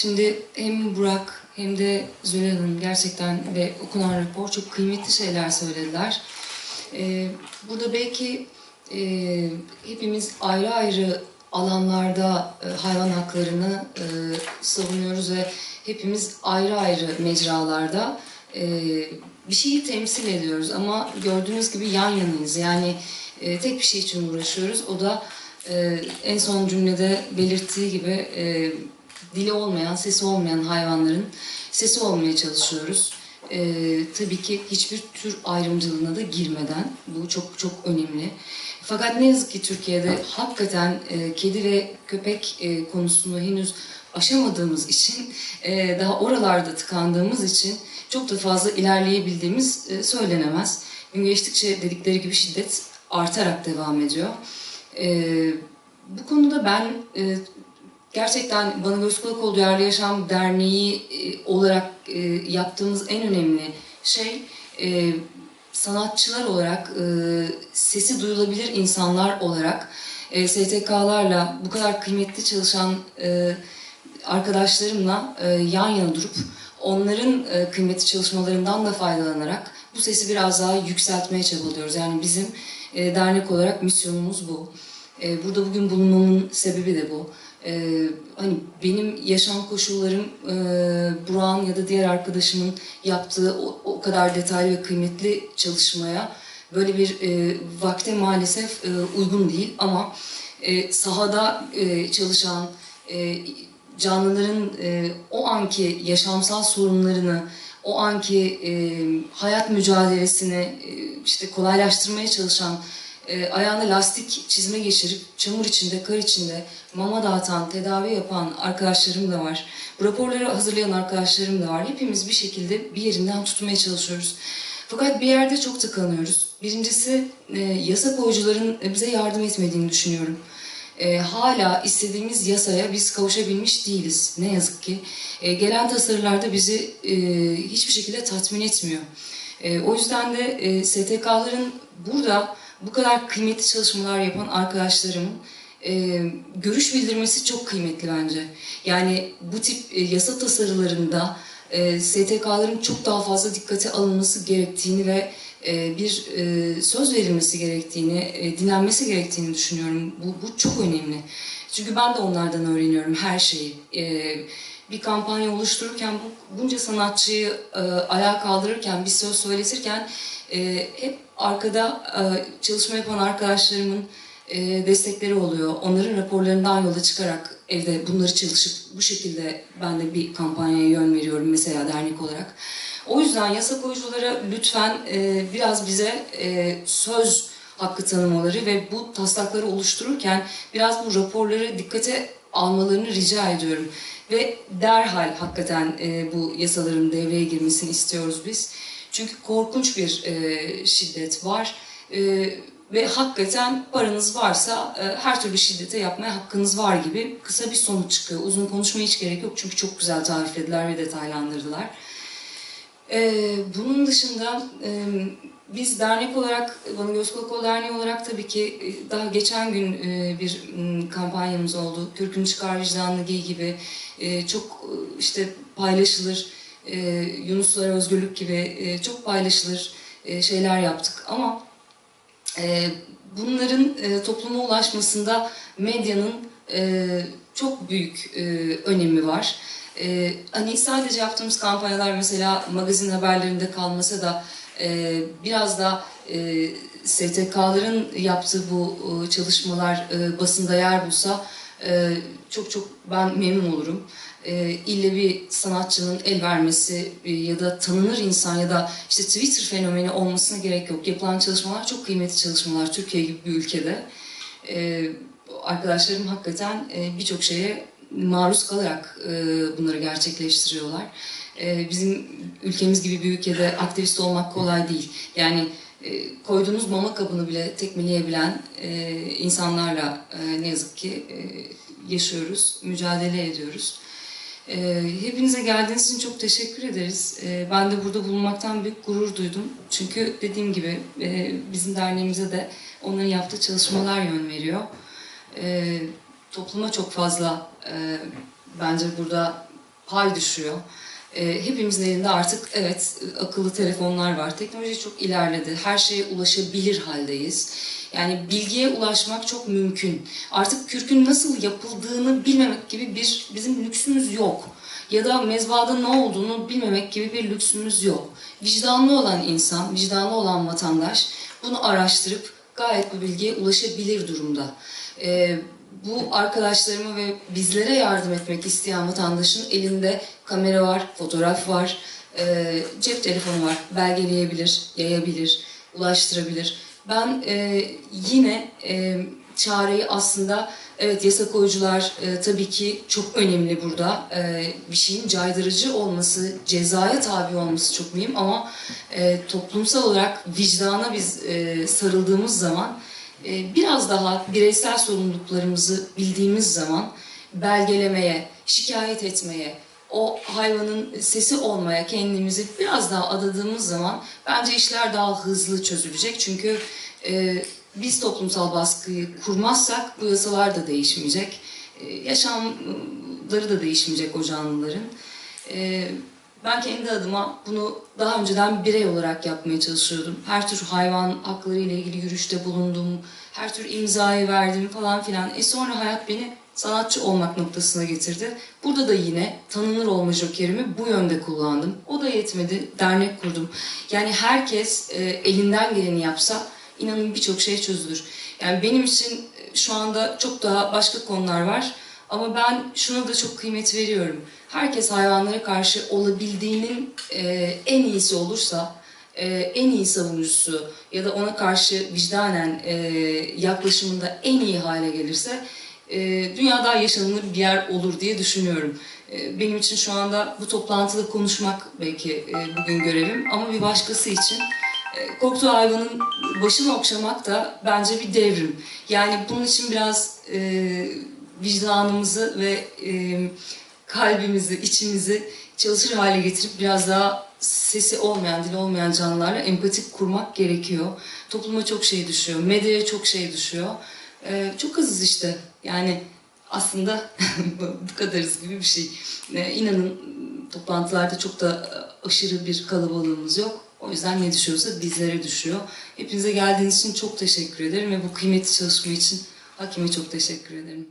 Şimdi hem Burak hem de Zülal Hanım gerçekten ve okunan rapor çok kıymetli şeyler söylediler. Burada belki hepimiz ayrı ayrı alanlarda hayvan haklarını savunuyoruz ve hepimiz ayrı ayrı mecralarda bir şeyi temsil ediyoruz ama gördüğünüz gibi yan yanayız. Yani tek bir şey için uğraşıyoruz. O da en son cümlede belirttiği gibi dili olmayan, sesi olmayan hayvanların sesi olmaya çalışıyoruz. Tabii ki hiçbir tür ayrımcılığına da girmeden, bu çok çok önemli. Fakat ne yazık ki Türkiye'de hakikaten kedi ve köpek konusunu henüz aşamadığımız için, daha oralarda tıkandığımız için çok da fazla ilerleyebildiğimiz söylenemez. Gün geçtikçe dedikleri gibi şiddet artarak devam ediyor. Bu konuda ben gerçekten Bana Göz Kulak Ol Duyarlı Yaşam Derneği olarak yaptığımız en önemli şey sanatçılar olarak, sesi duyulabilir insanlar olarak STK'larla bu kadar kıymetli çalışan arkadaşlarımla yan yana durup onların kıymetli çalışmalarından da faydalanarak bu sesi biraz daha yükseltmeye çabalıyoruz. Yani bizim dernek olarak misyonumuz bu. Burada bugün bulunmamın sebebi de bu. Hani benim yaşam koşullarım Burak'ın ya da diğer arkadaşımın yaptığı o kadar detaylı ve kıymetli çalışmaya böyle bir vakte maalesef uygun değil ama sahada çalışan canlıların o anki yaşamsal sorunlarını, o anki hayat mücadelesini işte kolaylaştırmaya çalışan, ayağına lastik çizme geçirip çamur içinde, kar içinde mama dağıtan, tedavi yapan arkadaşlarım da var. Bu raporları hazırlayan arkadaşlarım da var. Hepimiz bir şekilde bir yerinden tutmaya çalışıyoruz. Fakat bir yerde çok tıkanıyoruz. Birincisi yasa koyucuların bize yardım etmediğini düşünüyorum. Hala istediğimiz yasaya biz kavuşabilmiş değiliz ne yazık ki. Gelen tasarılarda bizi hiçbir şekilde tatmin etmiyor. O yüzden de STK'ların burada bu kadar kıymetli çalışmalar yapan arkadaşlarımın görüş bildirmesi çok kıymetli bence. Yani bu tip yasa tasarılarında STK'ların çok daha fazla dikkate alınması gerektiğini ve bir söz verilmesi gerektiğini, dinlenmesi gerektiğini düşünüyorum. Bu çok önemli. Çünkü ben de onlardan öğreniyorum her şeyi. Bir kampanya oluştururken, bunca sanatçıyı ayağa kaldırırken, bir söz söyletirken hep arkada çalışma yapan arkadaşlarımın destekleri oluyor. Onların raporlarından yola çıkarak evde bunları çalışıp bu şekilde ben de bir kampanyaya yön veriyorum mesela dernek olarak. O yüzden yasa koyuculara lütfen biraz bize söz hakkı tanımaları ve bu taslakları oluştururken biraz bu raporları dikkate almalarını rica ediyorum. Ve derhal hakikaten bu yasaların devreye girmesini istiyoruz biz. Çünkü korkunç bir şiddet var. Ve hakikaten paranız varsa her türlü şiddete yapmaya hakkınız var gibi kısa bir sonuç çıkıyor. Uzun konuşmaya hiç gerek yok çünkü çok güzel tariflediler ve detaylandırdılar. Bunun dışında biz dernek olarak, Bana Göz Kulak Ol Derneği olarak tabii ki daha geçen gün bir kampanyamız oldu. Kürkünü çıkar vicdanını giy gibi çok işte paylaşılır, Yunuslara özgürlük gibi çok paylaşılır şeyler yaptık ama bunların topluma ulaşmasında medyanın çok büyük önemi var. Hani sadece yaptığımız kampanyalar mesela magazin haberlerinde kalmasa da biraz da STK'ların yaptığı bu çalışmalar basında yer bulsa çok çok ben memnun olurum. İlle bir sanatçının el vermesi ya da tanınır insan ya da işte Twitter fenomeni olmasına gerek yok. Yapılan çalışmalar çok kıymetli çalışmalar Türkiye gibi bir ülkede. Arkadaşlarım hakikaten birçok şeye maruz kalarak bunları gerçekleştiriyorlar. Bizim ülkemiz gibi bir ülkede aktivist olmak kolay değil. Yani koyduğunuz mama kabını bile tekmeleyebilen insanlarla ne yazık ki yaşıyoruz, mücadele ediyoruz. Hepinize geldiğiniz için çok teşekkür ederiz. Ben de burada bulunmaktan büyük gurur duydum. Çünkü dediğim gibi bizim derneğimize de onların yaptığı çalışmalar yön veriyor. Topluma çok fazla bence burada pay düşüyor. Hepimizin elinde artık evet akıllı telefonlar var. Teknoloji çok ilerledi. Her şeye ulaşabilir haldeyiz. Yani bilgiye ulaşmak çok mümkün. Artık kürkün nasıl yapıldığını bilmemek gibi bizim lüksümüz yok. Ya da mezbahada ne olduğunu bilmemek gibi bir lüksümüz yok. Vicdanlı olan insan, vicdanlı olan vatandaş bunu araştırıp gayet bu bilgiye ulaşabilir durumda. Bu arkadaşlarıma ve bizlere yardım etmek isteyen vatandaşın elinde kamera var, fotoğraf var, cep telefonu var, belgeleyebilir, yayabilir, ulaştırabilir. Ben yine çareyi aslında, evet yasa koyucular tabii ki çok önemli burada. Bir şeyin caydırıcı olması, cezaya tabi olması çok mühim ama toplumsal olarak vicdana biz sarıldığımız zaman, biraz daha bireysel sorumluluklarımızı bildiğimiz zaman belgelemeye, şikayet etmeye, o hayvanın sesi olmaya kendimizi biraz daha adadığımız zaman bence işler daha hızlı çözülecek. Çünkü biz toplumsal baskıyı kurmazsak bu yasalar da değişmeyecek. Yaşamları da değişmeyecek o canlıların. Ben kendi adıma bunu daha önceden birey olarak yapmaya çalışıyordum. Her tür hayvan hakları ile ilgili yürüyüşte bulundum, her tür imzayı verdim falan filan. Sonra hayat beni sanatçı olmak noktasına getirdi. Burada da yine tanınır olma jokerimi bu yönde kullandım. O da yetmedi, dernek kurdum. Yani herkes elinden geleni yapsa inanın birçok şey çözülür. Yani benim için şu anda çok daha başka konular var. Ama ben şuna da çok kıymet veriyorum. Herkes hayvanlara karşı olabildiğinin en iyisi olursa, en iyi savunucusu ya da ona karşı vicdanen yaklaşımında en iyi hale gelirse dünya daha yaşanılır bir yer olur diye düşünüyorum. Benim için şu anda bu toplantıda konuşmak belki bugün görevim ama bir başkası için korktuğu hayvanın başını okşamak da bence bir devrim. Yani bunun için biraz vicdanımızı ve kalbimizi, içimizi çalışır hale getirip biraz daha sesi olmayan, dili olmayan canlılarla empatik kurmak gerekiyor. Topluma çok şey düşüyor, medyaya çok şey düşüyor. Çok azız işte. Yani aslında bu kadarız gibi bir şey. İnanın toplantılarda çok da aşırı bir kalabalığımız yok. O yüzden ne düşüyorsa bizlere düşüyor. Hepinize geldiğiniz için çok teşekkür ederim ve bu kıymetli çalışma için Hakim'e çok teşekkür ederim.